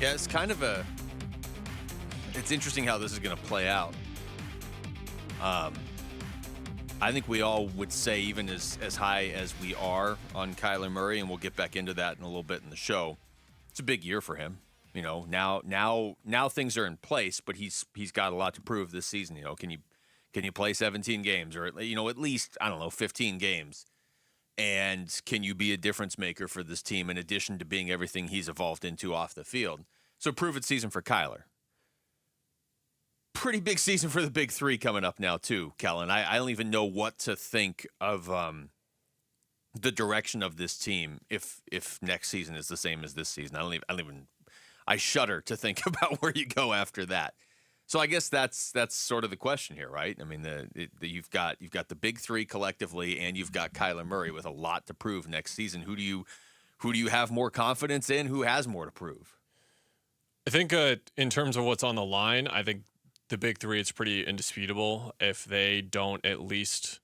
Yeah, it's interesting how this is going to play out. I think we all would say, even as high as we are on Kyler Murray, and we'll get back into that in a little bit in the show, it's a big year for him. You know, now things are in place, but he's got a lot to prove this season. You know, can you play 17 games or, you know, at least, I don't know, 15 games? And can you be a difference maker for this team in addition to being everything he's evolved into off the field? So prove it season for Kyler. Pretty big season for the big three coming up now too, Kellan. I don't even know what to think of the direction of this team if next season is the same as this season. I shudder to think about where you go after that. So I guess that's sort of the question here, right? I mean, you've got the big three collectively, and you've got Kyler Murray with a lot to prove next season. Who do you have more confidence in? Who has more to prove? I think in terms of what's on the line, I think the big three, it's pretty indisputable. If they don't at least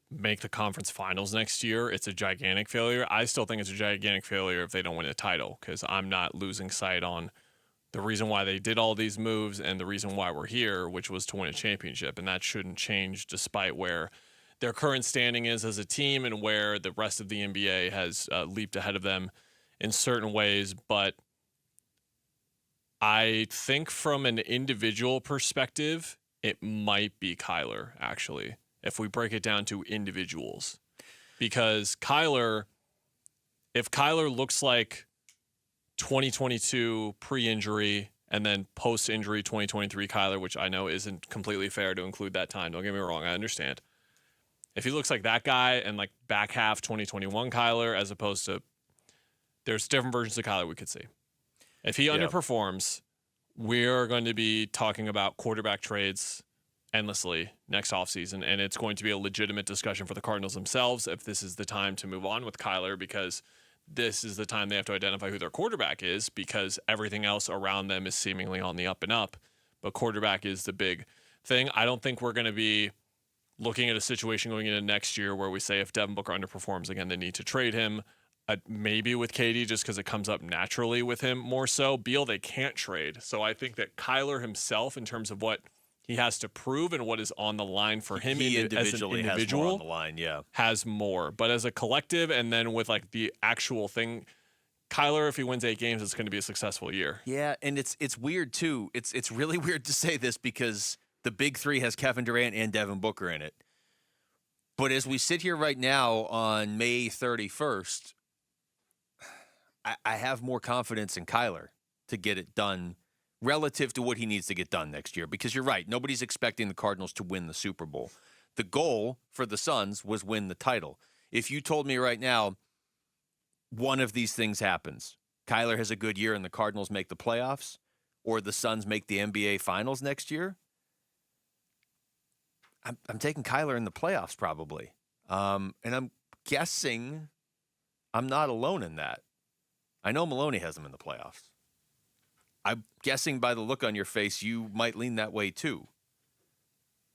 make the conference finals next year, it's a gigantic failure. I still think it's a gigantic failure if they don't win a title, because I'm not losing sight on the reason why they did all these moves and the reason why we're here, which was to win a championship. And that shouldn't change despite where their current standing is as a team and where the rest of the NBA has leaped ahead of them in certain ways. But I think from an individual perspective, it might be Kyler, actually, if we break it down to individuals. Because if Kyler looks like 2022 pre-injury and then post-injury 2023 Kyler, which I know isn't completely fair to include that time, don't get me wrong, I understand. If he looks like that guy and like back half 2021 Kyler, as opposed to, there's different versions of Kyler we could see. If he underperforms, we're going to be talking about quarterback trades endlessly next offseason, and it's going to be a legitimate discussion for the Cardinals themselves if this is the time to move on with Kyler, because this is the time they have to identify who their quarterback is, because everything else around them is seemingly on the up and up. But quarterback is the big thing. I don't think we're going to be looking at a situation going into next year where we say if Devin Booker underperforms again, they need to trade him. Maybe with Katie, just because it comes up naturally with him more so. Beal, they can't trade. So I think that Kyler himself, in terms of what he has to prove and what is on the line for him individually as an individual, has more on the line, has more. But as a collective, and then with like the actual thing, Kyler, if he wins 8 games, it's going to be a successful year. Yeah, and it's weird too. It's really weird to say this because the big three has Kevin Durant and Devin Booker in it. But as we sit here right now on May 31st, I have more confidence in Kyler to get it done relative to what he needs to get done next year. Because you're right, nobody's expecting the Cardinals to win the Super Bowl. The goal for the Suns was win the title. If you told me right now one of these things happens, Kyler has a good year and the Cardinals make the playoffs, or the Suns make the NBA Finals next year, I'm taking Kyler in the playoffs probably. And I'm guessing I'm not alone in that. I know Maloney has him in the playoffs. I'm guessing by the look on your face, you might lean that way too.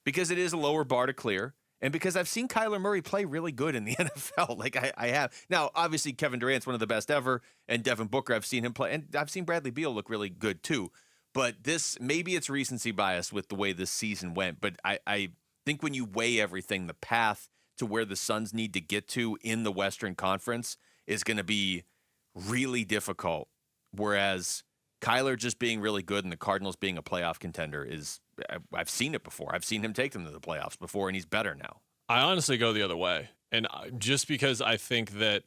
Because it is a lower bar to clear, and because I've seen Kyler Murray play really good in the NFL. Like I have. Now, obviously, Kevin Durant's one of the best ever, and Devin Booker, I've seen him play, and I've seen Bradley Beal look really good too. But maybe it's recency bias with the way this season went, but I think when you weigh everything, the path to where the Suns need to get to in the Western Conference is going to be really difficult, whereas Kyler just being really good and the Cardinals being a playoff contender is, I've seen it before. I've seen him take them to the playoffs before, and he's better now. I honestly go the other way. And just because I think that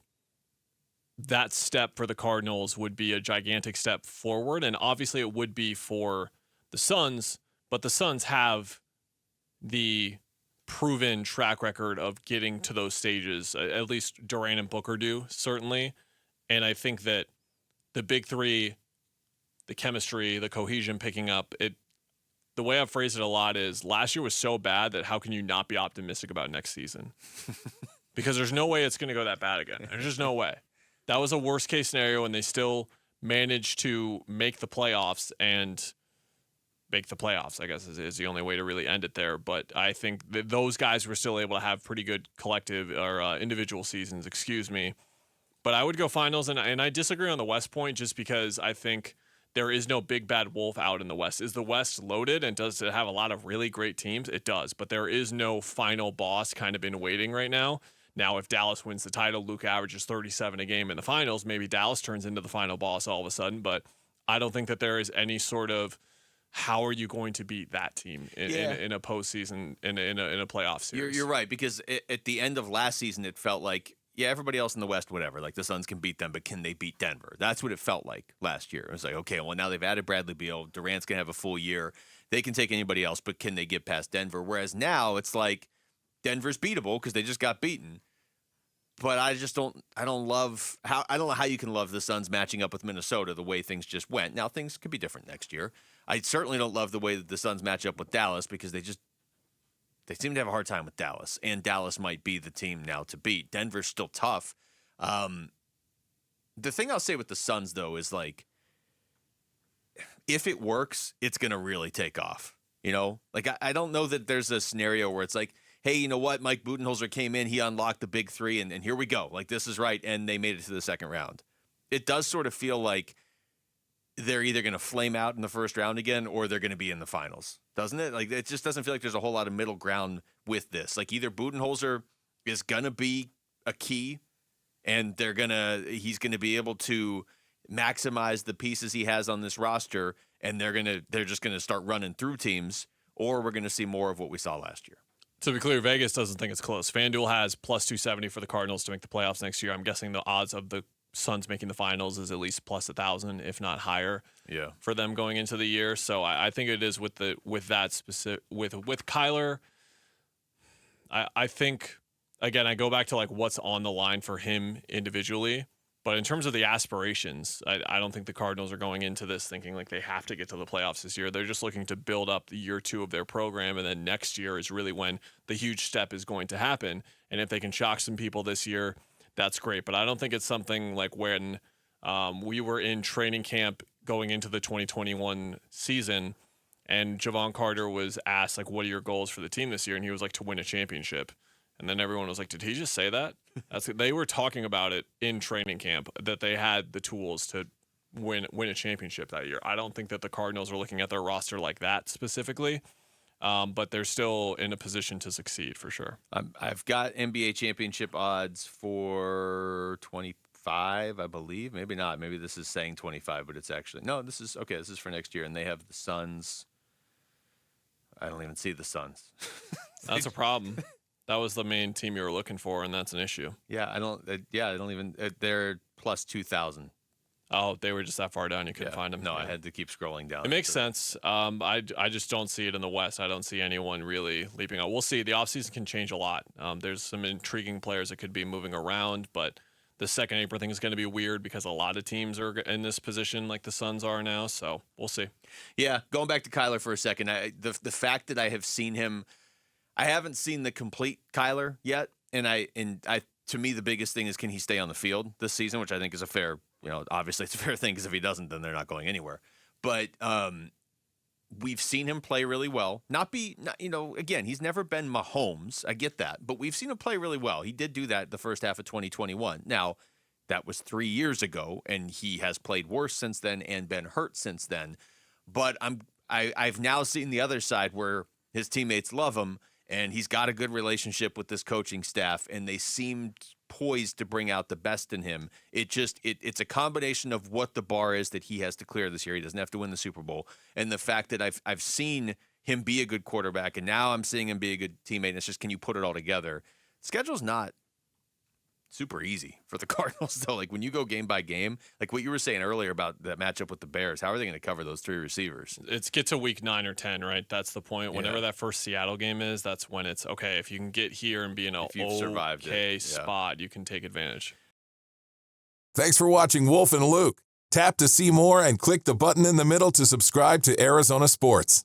step for the Cardinals would be a gigantic step forward, and obviously it would be for the Suns, but the Suns have the proven track record of getting to those stages. At least Durant and Booker do, certainly. And I think that the big three, the chemistry, the cohesion picking up, the way I've phrased it a lot is last year was so bad that how can you not be optimistic about next season? Because there's no way it's going to go that bad again. There's just no way. That was a worst case scenario, and they still managed to make the playoffs, I guess is the only way to really end it there. But I think that those guys were still able to have pretty good collective or individual seasons, But I would go finals, and I disagree on the West point just because I think there is no big bad wolf out in the West. Is the West loaded, and does it have a lot of really great teams? It does, but there is no final boss kind of in waiting right now. Now, if Dallas wins the title, Luke averages 37 a game in the finals, maybe Dallas turns into the final boss all of a sudden, but I don't think that there is any sort of how are you going to beat that team in a postseason, in a playoff series. You're right, because at the end of last season, it felt like, yeah, everybody else in the West, whatever. Like, the Suns can beat them, but can they beat Denver? That's what it felt like last year. It was like, okay, well, now they've added Bradley Beal. Durant's going to have a full year. They can take anybody else, but can they get past Denver? Whereas now it's like Denver's beatable because they just got beaten. But I don't know how you can love the Suns matching up with Minnesota the way things just went. Now, things could be different next year. I certainly don't love the way that the Suns match up with Dallas because they seem to have a hard time with Dallas, and Dallas might be the team now to beat. Denver's still tough. The thing I'll say with the Suns, though, is like, if it works, it's going to really take off. You know, like I don't know that there's a scenario where it's like, hey, you know what? Mike Budenholzer came in, he unlocked the big three, and here we go. Like, this is right, and they made it to the second round. It does sort of feel like they're either going to flame out in the first round again or they're going to be in the finals, doesn't it? Like, it just doesn't feel like there's a whole lot of middle ground with this. Like, either Budenholzer is going to be a key and he's going to be able to maximize the pieces he has on this roster, and they're just going to start running through teams, or we're going to see more of what we saw last year. To be clear, Vegas doesn't think it's close. FanDuel has plus 270 for the Cardinals to make the playoffs next year. I'm guessing the odds of the Suns making the finals is at least plus 1,000, if not higher. Yeah, for them going into the year. So I think it is with that specific with Kyler. I think, again, I go back to like what's on the line for him individually. But in terms of the aspirations, I don't think the Cardinals are going into this thinking like they have to get to the playoffs this year. They're just looking to build up the year two of their program, and then next year is really when the huge step is going to happen. And if they can shock some people this year, that's great. But I don't think it's something like when we were in training camp going into the 2021 season, and Javon Carter was asked, like, what are your goals for the team this year? And he was like, to win a championship. And then everyone was like, did he just say that? They were talking about it in training camp, that they had the tools to win a championship that year. I don't think that the Cardinals are looking at their roster like that specifically, but they're still in a position to succeed for sure. I've got NBA championship odds for 25, I believe. Maybe not. Maybe this is saying 25, but it's actually – no, this is for next year. And they have the Suns. I don't even see the Suns. That's a problem. That was the main team you were looking for, and that's an issue. Yeah, I don't even. They're plus 2,000. Oh, they were just that far down. You couldn't find them. No, I had to keep scrolling down. It makes sense. I just don't see it in the West. I don't see anyone really leaping out. We'll see. The offseason can change a lot. There's some intriguing players that could be moving around, but the second April thing is going to be weird because a lot of teams are in this position like the Suns are now. So we'll see. Yeah, going back to Kyler for a second, the fact that I have seen him. I haven't seen the complete Kyler yet, and to me the biggest thing is, can he stay on the field this season, which I think is a fair, obviously it's a fair thing, because if he doesn't, then they're not going anywhere. But we've seen him play really well. Again, he's never been Mahomes. I get that, but we've seen him play really well. He did do that the first half of 2021. Now, that was 3 years ago, and he has played worse since then and been hurt since then. But I've now seen the other side where his teammates love him, and he's got a good relationship with this coaching staff, and they seem poised to bring out the best in him. It's a combination of what the bar is that he has to clear this year. He doesn't have to win the Super Bowl, and the fact that I've seen him be a good quarterback, and now I'm seeing him be a good teammate. And it's just, can you put it all together? The schedule's not super easy for the Cardinals, though. Like, when you go game by game, like what you were saying earlier about that matchup with the Bears, how are they going to cover those three receivers? It gets to week 9 or 10, right? That's the point. Whenever that first Seattle game is, that's when it's, okay, if you can get here and be in a okay spot, you can take advantage. Thanks for watching Wolf and Luke. Tap to see more and click the button in the middle to subscribe to Arizona Sports.